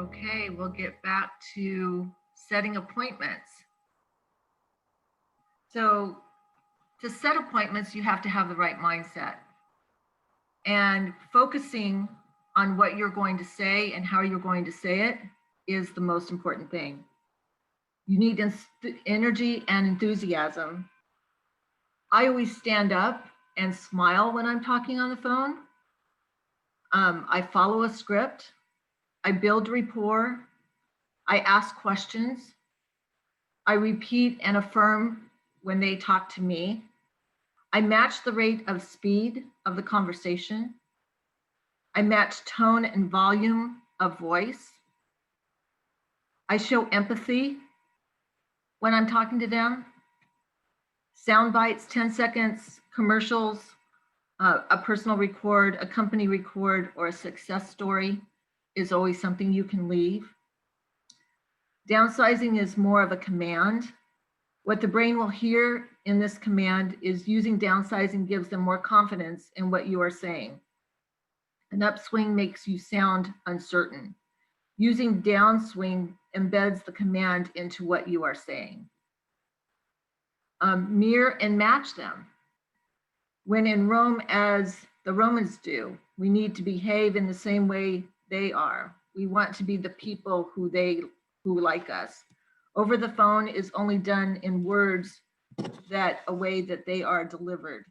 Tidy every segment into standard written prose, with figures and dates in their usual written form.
Okay, we'll get back to setting appointments. So to set appointments, you have to have the right mindset. And focusing on what you're going to say and how you're going to say it is the most important thing. You need energy and enthusiasm. I always stand up and smile when I'm talking on the phone. I follow a script. I build rapport. I ask questions. I repeat and affirm when they talk to me. I match the rate of speed of the conversation. I match tone and volume of voice. I show empathy when I'm talking to them. Sound bites, 10 seconds, commercials, a personal record, a company record, or a success story is always something you can leave. Downsizing is more of a command. What the brain will hear in this command is using downsizing gives them more confidence in what you are saying. An upswing makes you sound uncertain. Using downswing embeds the command into what you are saying. Mirror and match them. When in Rome, as the Romans do, we need to behave in the same way they are. We want to be the people who like us. Over the phone is only done in words that a way that they are delivered.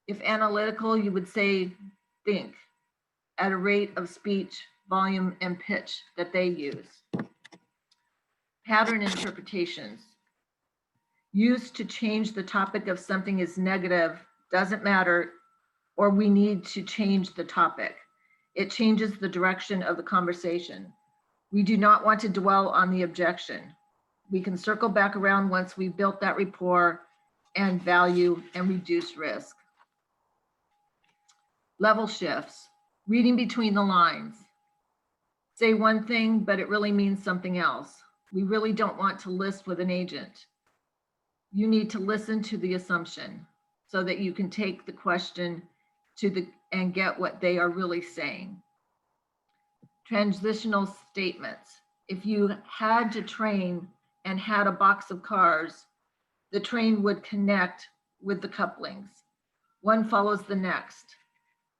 If analytical, you would say think at a rate of speech, volume, and pitch that they use. Pattern interpretations. Used to change the topic of something is negative, doesn't matter, or we need to change the topic. It changes the direction of the conversation. We do not want to dwell on the objection. We can circle back around once we've built that rapport and value and reduce risk. Level shifts, reading between the lines. Say one thing, but it really means something else. We really don't want to list with an agent. You need to listen to the assumption so that you can take the question and get what they are really saying. Transitional statements. If you had to train and had a box of cars, the train would connect with the couplings. One follows the next.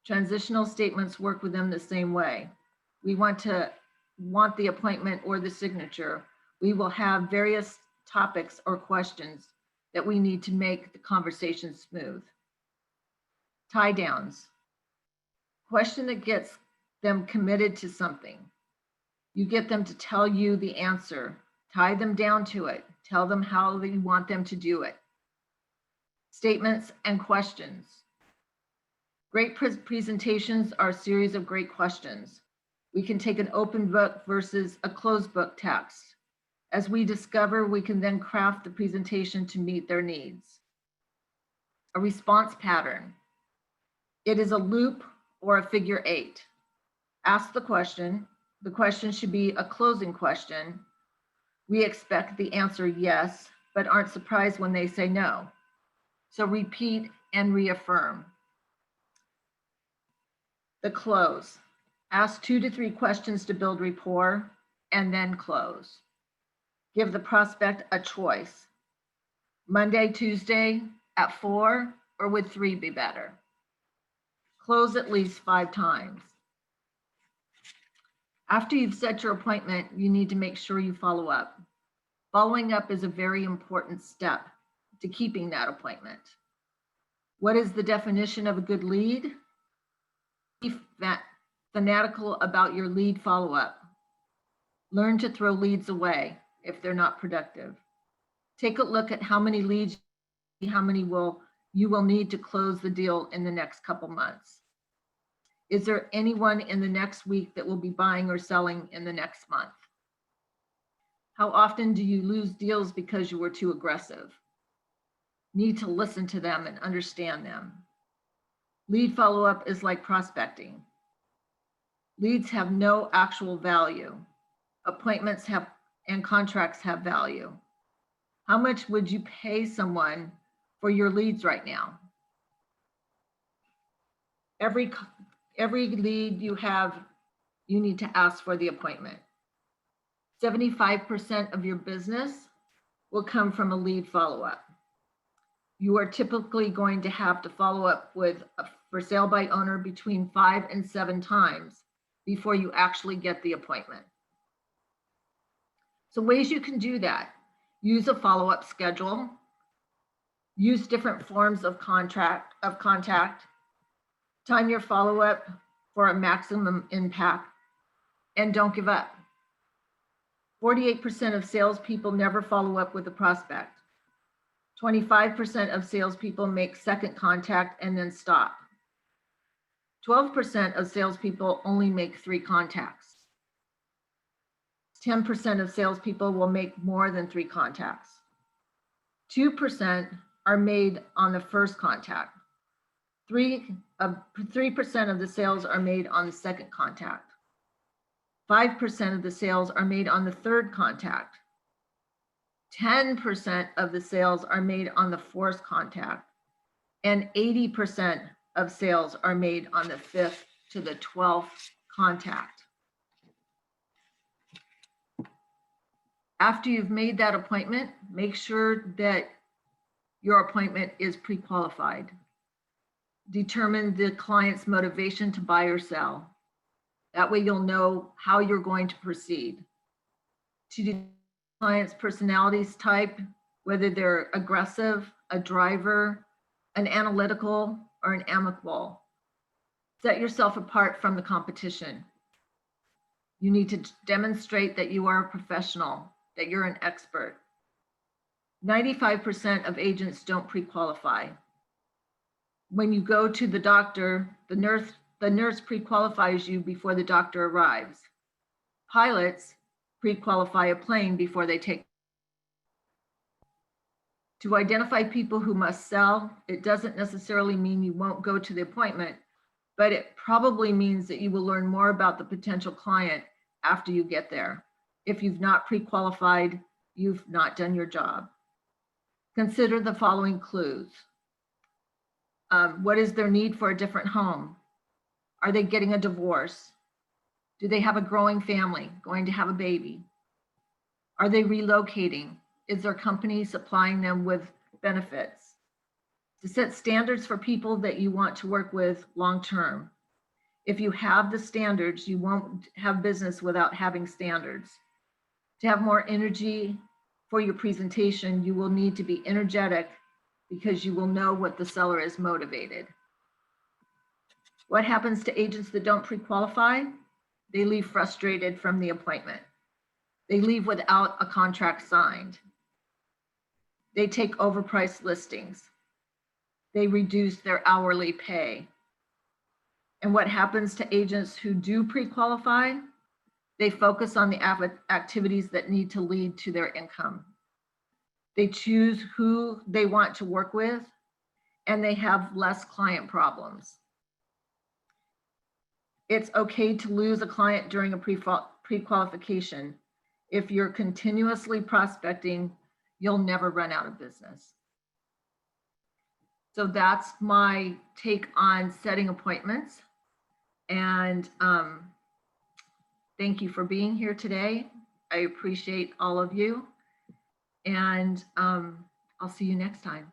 Transitional statements work with them the same way. We want the appointment or the signature. We will have various topics or questions that we need to make the conversation smooth. Tie downs. Question that gets them committed to something. You get them to tell you the answer. Tie them down to it. Tell them how you want them to do it. Statements and questions. Great presentations are a series of great questions. We can take an open book versus a closed book text. As we discover, we can then craft the presentation to meet their needs. A response pattern. It is a loop or a figure eight. Ask the question. The question should be a closing question. We expect the answer yes, but aren't surprised when they say no. So repeat and reaffirm. The close. Ask 2 to 3 questions to build rapport and then close. Give the prospect a choice. Monday, Tuesday at 4, or would 3 be better? Close at least 5 times. After you've set your appointment, you need to make sure you follow up. Following up is a very important step to keeping that appointment. What is the definition of a good lead? Be fanatical about your lead follow-up. Learn to throw leads away if they're not productive. Take a look at how many leads, how many you will need to close the deal in the next couple months. Is there anyone in the next week that will be buying or selling in the next month? How often do you lose deals because you were too aggressive? Need to listen to them and understand them. Lead follow-up is like prospecting. Leads have no actual value. Appointments and contracts have value. How much would you pay someone for your leads right now? Every lead you have, you need to ask for the appointment. 75% of your business will come from a lead follow-up. You are typically going to have to follow up with a for sale by owner between 5 and 7 times before you actually get the appointment. So ways you can do that: use a follow-up schedule, use different forms of contact, time your follow-up for a maximum impact, and don't give up. 48% of salespeople never follow up with a prospect. 25% of salespeople make second contact and then stop. 12% of salespeople only make 3 contacts. 10% of salespeople will make more than 3 contacts. 2% are made on the first contact. 3% of the sales are made on the second contact. 5% of the sales are made on the third contact. 10% of the sales are made on the fourth contact, and 80% of sales are made on the 5th to the 12th contact. After you've made that appointment, make sure that your appointment is pre-qualified. Determine the client's motivation to buy or sell. That way you'll know how you're going to proceed. To determine the client's personalities type, whether they're aggressive, a driver, an analytical, or an amicable. Set yourself apart from the competition. You need to demonstrate that you are a professional, that you're an expert. 95% of agents don't pre-qualify. When you go to the doctor, the nurse pre-qualifies you before the doctor arrives. Pilots pre-qualify a plane before they take. To identify people who must sell, it doesn't necessarily mean you won't go to the appointment, but it probably means that you will learn more about the potential client after you get there. If you've not pre-qualified, you've not done your job. Consider the following clues. What is their need for a different home? Are they getting a divorce? Do they have a growing family, going to have a baby? Are they relocating? Is their company supplying them with benefits? To set standards for people that you want to work with long-term. If you have the standards, you won't have business without having standards. To have more energy for your presentation, you will need to be energetic because you will know what the seller is motivated. What happens to agents that don't pre-qualify? They leave frustrated from the appointment. They leave without a contract signed. They take overpriced listings. They reduce their hourly pay. And what happens to agents who do pre-qualify? They focus on the activities that need to lead to their income. They choose who they want to work with, and they have less client problems. It's okay to lose a client during a pre-qualification. If you're continuously prospecting, you'll never run out of business. So that's my take on setting appointments. And thank you for being here today. I appreciate all of you. And I'll see you next time.